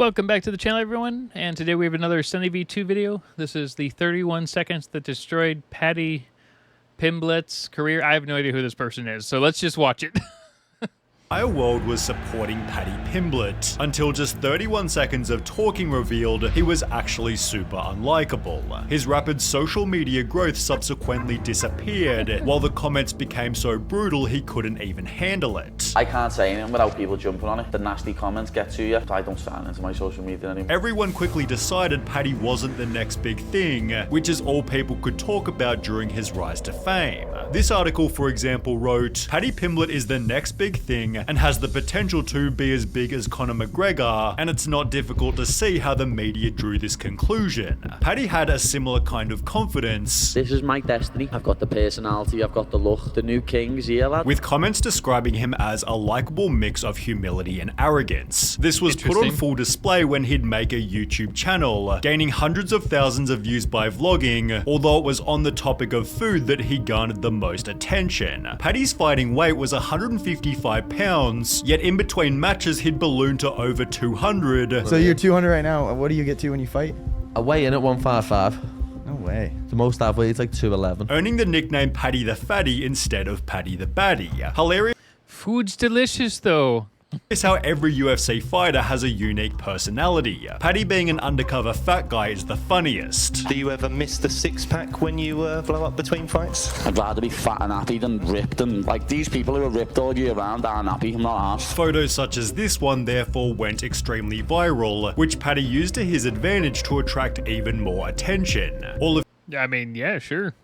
Welcome back to the channel, everyone, and today we have another SunnyV2 video. This is the 31 seconds that destroyed Paddy Pimblett's career. I have no idea who this person is, so let's just watch it. The entire world was supporting Paddy Pimblett, until just 31 seconds of talking revealed he was actually super unlikable. His rapid social media growth subsequently disappeared, while the comments became so brutal he couldn't even handle it. I can't say anything without people jumping on it. The nasty comments get to you. I don't sign into my social media anymore. Everyone quickly decided Paddy wasn't the next big thing, which is all people could talk about during his rise to fame. This article, for example, wrote, "Paddy Pimblett is the next big thing and has the potential to be as big as Conor McGregor, and it's not difficult to see how the media drew this conclusion." Paddy had a similar kind of confidence. This is my destiny. I've got the personality, I've got the look. The new king's here, lad. With comments describing him as a likable mix of humility and arrogance. This was put on full display when he'd make a YouTube channel, gaining hundreds of thousands of views by vlogging, although it was on the topic of food that he garnered the most attention. Paddy's fighting weight was 155 pounds, yet in between matches he'd ballooned to over 200. So you're 200 right now. What do you get to when you fight? I weigh in at 155. No way. The most I've weighed is like 211. Earning the nickname Paddy the Fatty instead of Paddy the Baddie. Hilarious. Food's delicious, though. It's how every UFC fighter has a unique personality. Paddy being an undercover fat guy is the funniest. Do you ever miss the six-pack when you blow up between fights? I'd rather be fat and happy than ripped, and like these people who are ripped all year round aren't happy. I'm not arsed. Photos such as this one therefore went extremely viral, which Paddy used to his advantage to attract even more attention. All of I mean, yeah, sure.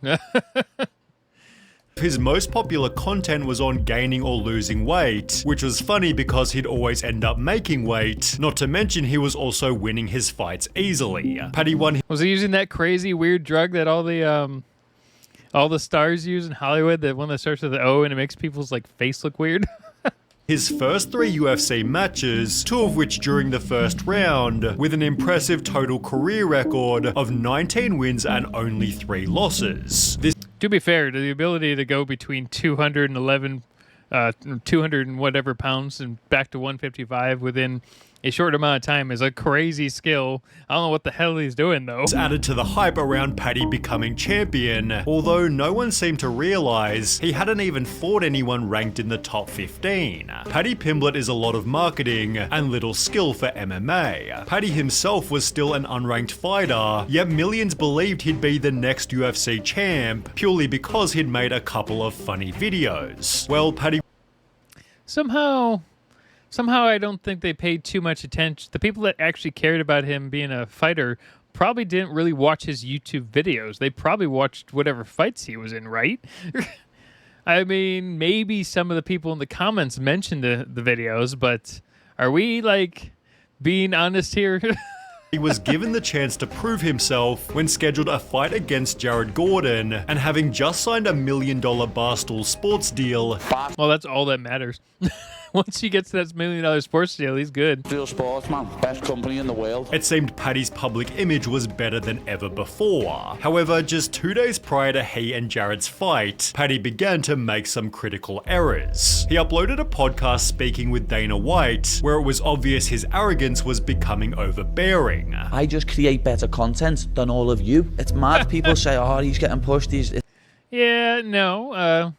his most popular content was on gaining or losing weight, which was funny because he'd always end up making weight, not to mention he was also winning his fights easily. Paddy won. Was he using that crazy weird drug that all the stars use in Hollywood, that one that starts with the O and it makes people's like face look weird? His first 3 UFC matches, 2 of which during the first round, with an impressive total career record of 19 wins and only 3 losses. This To be fair, the ability to go between 211, 200 and whatever pounds and back to 155 within a short amount of time is a crazy skill. I don't know what the hell he's doing, though. added to the hype around Paddy becoming champion, although no one seemed to realize he hadn't even fought anyone ranked in the top 15. Paddy Pimblett is a lot of marketing and little skill for MMA. Paddy himself was still an unranked fighter, yet millions believed he'd be the next UFC champ, purely because he'd made a couple of funny videos. Well, Paddy Somehow I don't think they paid too much attention. The people that actually cared about him being a fighter probably didn't really watch his YouTube videos. They probably watched whatever fights he was in, right? I mean, maybe some of the people in the comments mentioned the videos, but are we, like, being honest here? He was given the chance to prove himself when scheduled a fight against Jared Gordon, and having just signed a $1 million Barstool Sports deal. Well, that's all that matters. Once he gets to that $1 million sports deal, he's good. Real sports, man. Best company in the world. It seemed Paddy's public image was better than ever before. However, just 2 days prior to he and Jared's fight, Paddy began to make some critical errors. He uploaded a podcast speaking with Dana White, where it was obvious his arrogance was becoming overbearing. I just create better content than all of you. It's mad. People say, oh, he's getting pushed. Yeah, no,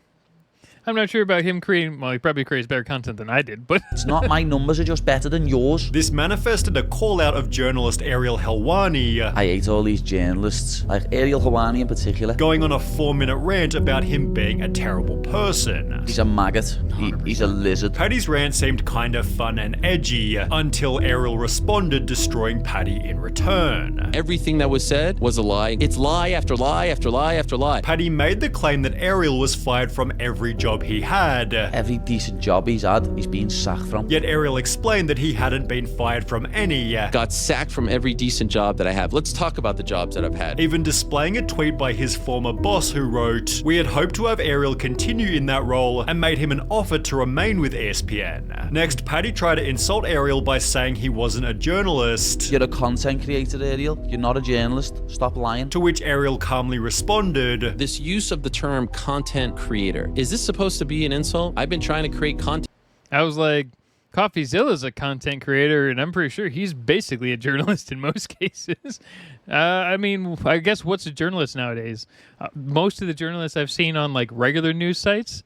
I'm not sure about him creating, well, he probably creates better content than I did, but... It's not, my numbers are just better than yours. This manifested a call out of journalist Ariel Helwani. I hate all these journalists, like Ariel Helwani in particular. Going on a 4-minute rant about him being a terrible person. He's a maggot. He's a lizard. Paddy's rant seemed kind of fun and edgy, until Ariel responded, destroying Paddy in return. Everything that was said was a lie. It's lie after lie after lie after lie. Paddy made the claim that Ariel was fired from every job he had. Every decent job he's had, he's been sacked from. Yet Ariel explained that he hadn't been fired from any. Got sacked from every decent job that I have. Let's talk about the jobs that I've had. Even displaying a tweet by his former boss who wrote, "We had hoped to have Ariel continue in that role and made him an offer to remain with ESPN." Next, Paddy tried to insult Ariel by saying he wasn't a journalist. You're a content creator, Ariel. You're not a journalist. Stop lying. To which Ariel calmly responded, This use of the term content creator, is this supposed to be an insult? I've been trying to create content. I was like, CoffeeZilla's a content creator, and I'm pretty sure he's basically a journalist in most cases. I mean, I guess what's a journalist nowadays? Most of the journalists I've seen on like regular news sites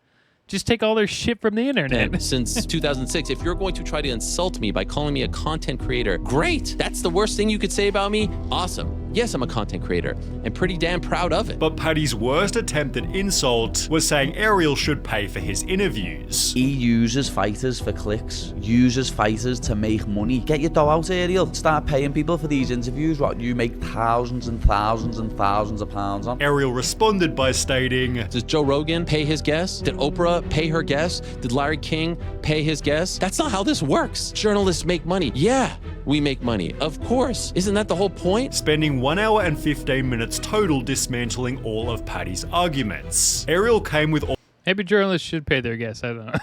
just take all their shit from the internet. And since 2006, if you're going to try to insult me by calling me a content creator, great. That's the worst thing you could say about me? Awesome. Yes, I'm a content creator and pretty damn proud of it. But Paddy's worst attempt at insult was saying Ariel should pay for his interviews. He uses fighters for clicks, uses fighters to make money. Get your dough out, Ariel. Start paying people for these interviews, what you make thousands and thousands and thousands of pounds on. Ariel responded by stating, Does Joe Rogan pay his guests? Did Oprah pay her guests? Did Larry King pay his guests? That's not how this works. Journalists make money. Yeah, we make money. Of course. Isn't that the whole point? spending 1 hour and 15 minutes total dismantling all of Paddy's arguments. Ariel came with all Maybe journalists should pay their guests. I don't know.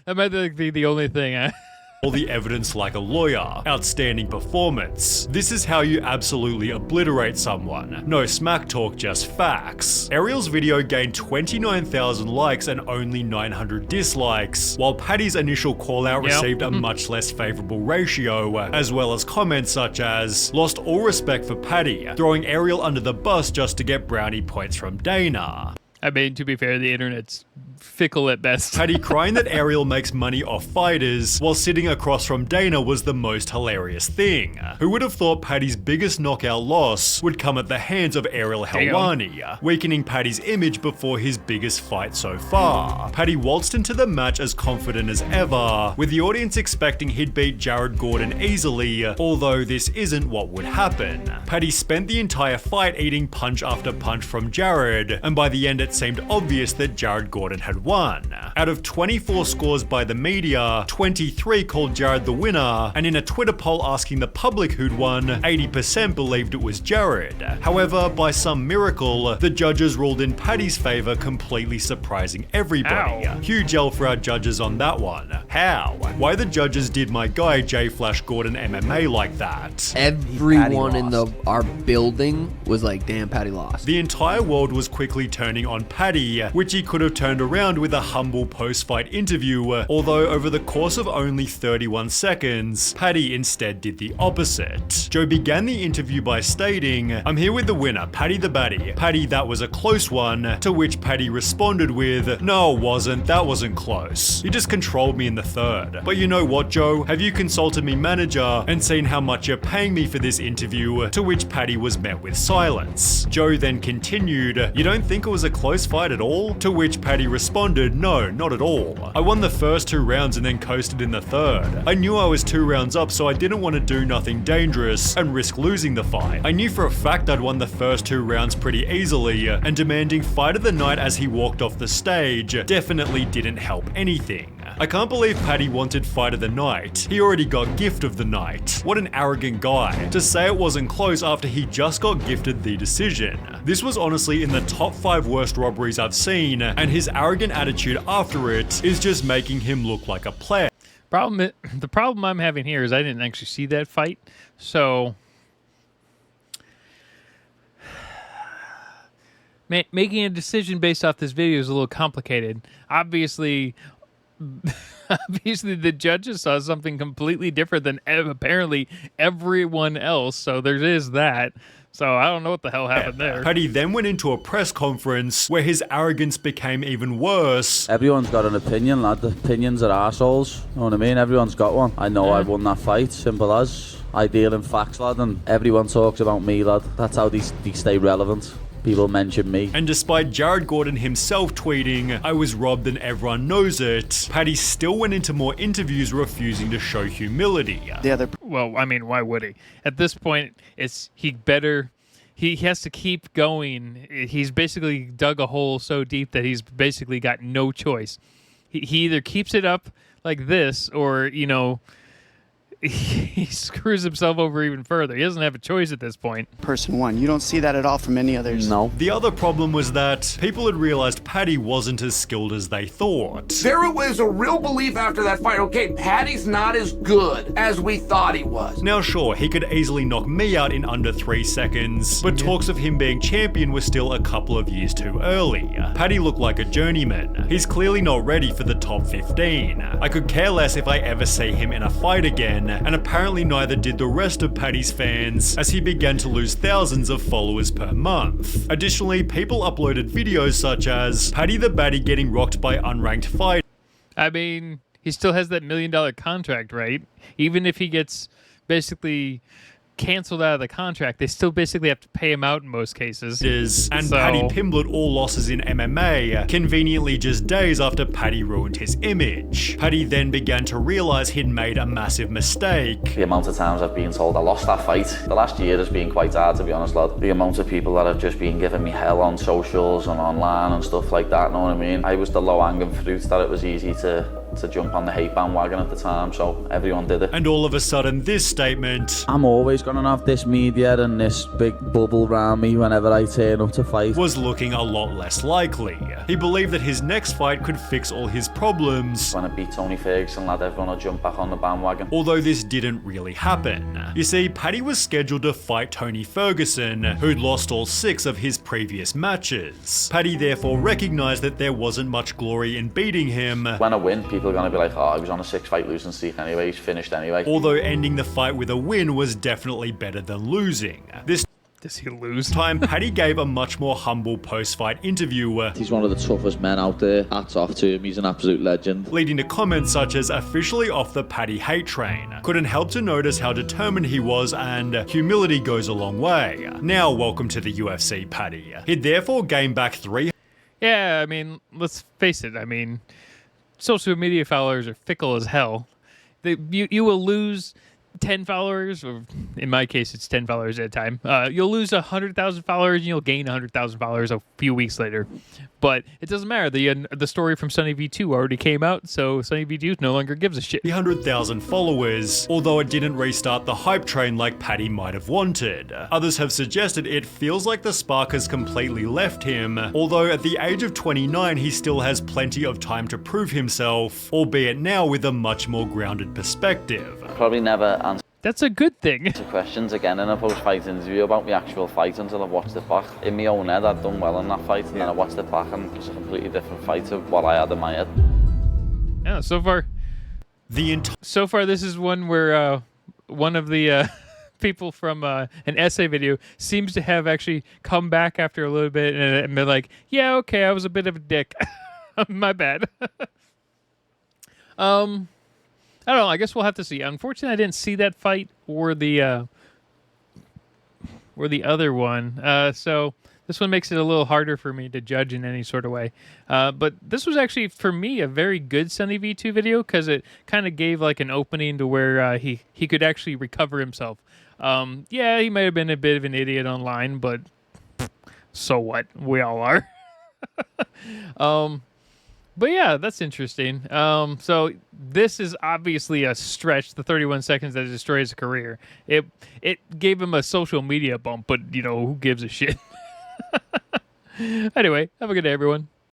That might be the only thing. the evidence like a lawyer. Outstanding performance. This is how you absolutely obliterate someone. No smack talk, just facts. Ariel's video gained 29,000 likes and only 900 dislikes, while Paddy's initial call out received a much less favorable ratio, as well as comments such as, lost all respect for Paddy, throwing Ariel under the bus just to get brownie points from Dana. I mean, to be fair, the internet's fickle at best. Paddy crying that Ariel makes money off fighters while sitting across from Dana was the most hilarious thing. Who would have thought Paddy's biggest knockout loss would come at the hands of Ariel Helwani, weakening Paddy's image before his biggest fight so far. Paddy waltzed into the match as confident as ever, with the audience expecting he'd beat Jared Gordon easily, although this isn't what would happen. Paddy spent the entire fight eating punch after punch from Jared, and by the end it seemed obvious that Jared Gordon had won. Out of 24 scores by the media, 23 called Jared the winner, and in a Twitter poll asking the public who'd won, 80% believed it was Jared. However, by some miracle, the judges ruled in Paddy's favor, completely surprising everybody. Ow. Huge L for our judges on that one. How? Why the judges did my guy J Flash Gordon MMA like that? Everyone in our building was like, damn, Paddy lost. The entire world was quickly turning on Paddy, which he could have turned around with a humble post-fight interview, although over the course of only 31 seconds, Paddy instead did the opposite. Joe began the interview by stating, I'm here with the winner, Paddy the Baddy. Paddy, that was a close one, to which Paddy responded with, no it wasn't, that wasn't close. You just controlled me in the third. But you know what, Joe? Have you consulted me manager and seen how much you're paying me for this interview? To which Paddy was met with silence. Joe then continued, you don't think it was a close fight at all? To which Paddy responded, no, not at all. I won the first 2 rounds and then coasted in the third. I knew I was 2 rounds up, so I didn't want to do nothing dangerous and risk losing the fight. I knew for a fact I'd won the first 2 rounds pretty easily, and demanding fight of the night as he walked off the stage definitely didn't help anything. I can't believe Paddy wanted fight of the night. He already got gift of the night. What an arrogant guy to say it wasn't close after he just got gifted the decision. This was honestly in the top 5 worst robberies I've seen, and his arrogant attitude after it is just making him look like a player. The problem I'm having here is I didn't actually see that fight, so making a decision based off this video is a little complicated. Obviously, the judges saw something completely different than apparently everyone else, so there is that. So I don't know what the hell happened there. Paddy then went into a press conference where his arrogance became even worse. Everyone's got an opinion, lad. The opinions are arseholes. You know what I mean? Everyone's got one. I know I won that fight, simple as. I deal in facts, lad, and everyone talks about me, lad. That's how they stay relevant. People mention me. And despite Jared Gordon himself tweeting, I was robbed and everyone knows it, Paddy still went into more interviews refusing to show humility. Well, I mean, why would he? At this point, he has to keep going. He's basically dug a hole so deep that he's basically got no choice. He either keeps it up like this or, he screws himself over even further. He doesn't have a choice at this point. Person one. You don't see that at all from any others. No. The other problem was that people had realized Paddy wasn't as skilled as they thought. There was a real belief after that fight, okay, Paddy's not as good as we thought he was. Now sure, he could easily knock me out in under 3 seconds, but talks of him being champion were still a couple of years too early. Paddy looked like a journeyman. He's clearly not ready for the top 15. I could care less if I ever see him in a fight again, and apparently neither did the rest of Paddy's fans, as he began to lose thousands of followers per month. Additionally, people uploaded videos such as Paddy the Baddie getting rocked by unranked fighters. I mean, he still has that $1 million contract, right? Even if he gets basically canceled out of the contract, they still basically have to pay him out in most cases. And So- Paddy Pimblett all losses in MMA, conveniently just days after Paddy ruined his image. Paddy then began to realize he'd made a massive mistake. The amount of times I've been told I lost that fight, the last year has been quite hard, to be honest, lad. The amount of people that have just been giving me hell on socials and online and stuff like that, know what I mean? I was the low-hanging fruit that it was easy to jump on the hate bandwagon at the time, so everyone did it. And all of a sudden, this statement I'm always going to have this media and this big bubble around me whenever I turn up to fight. was looking a lot less likely. He believed that his next fight could fix all his problems, When I beat Tony Ferguson, lad, everyone will jump back on the bandwagon. although this didn't really happen. You see, Paddy was scheduled to fight Tony Ferguson, who'd lost all 6 of his previous matches. Paddy therefore recognized that there wasn't much glory in beating him, When I win, people are going to be like, oh, he was on a 6-fight losing streak anyway, he's finished anyway. although ending the fight with a win was definitely better than losing. This Does he lose? time, Paddy gave a much more humble post-fight interview, He's one of the toughest men out there. Hats off to him, he's an absolute legend. leading to comments such as officially off the Paddy hate train. Couldn't help to notice how determined he was, and humility goes a long way. Now welcome to the UFC, Paddy. He'd therefore gained back 3 Yeah, I mean, let's face it. I mean, social media followers are fickle as hell. You will lose 10 followers, or in my case, it's 10 followers at a time. You'll lose 100,000 followers, and you'll gain 100,000 followers a few weeks later. But it doesn't matter. The story from SunnyV2 already came out, so SunnyV2 no longer gives a shit. 300,000 followers, although it didn't restart the hype train like Paddy might have wanted. Others have suggested it feels like the spark has completely left him, although at the age of 29 he still has plenty of time to prove himself, albeit now with a much more grounded perspective. Probably never answer That's a good thing. questions again in a post-fight interview about the actual fight until I've watched it back. In my own head, I'd done well in that fight, and then I watched it back and it's a completely different fight to what I had in my head. Yeah, so far this is one where one of the people from an essay video seems to have actually come back after a little bit and been like, yeah, okay, I was a bit of a dick. My bad. I don't know. I guess we'll have to see. Unfortunately, I didn't see that fight or the other one. So this one makes it a little harder for me to judge in any sort of way. But this was actually, for me, a very good SunnyV2 video because it kind of gave like an opening to where he could actually recover himself. Yeah, he might have been a bit of an idiot online, but so what? We all are. But yeah, that's interesting. So this is obviously a stretch, the 31 seconds that destroys his career. It gave him a social media bump, but, who gives a shit? Anyway, have a good day, everyone.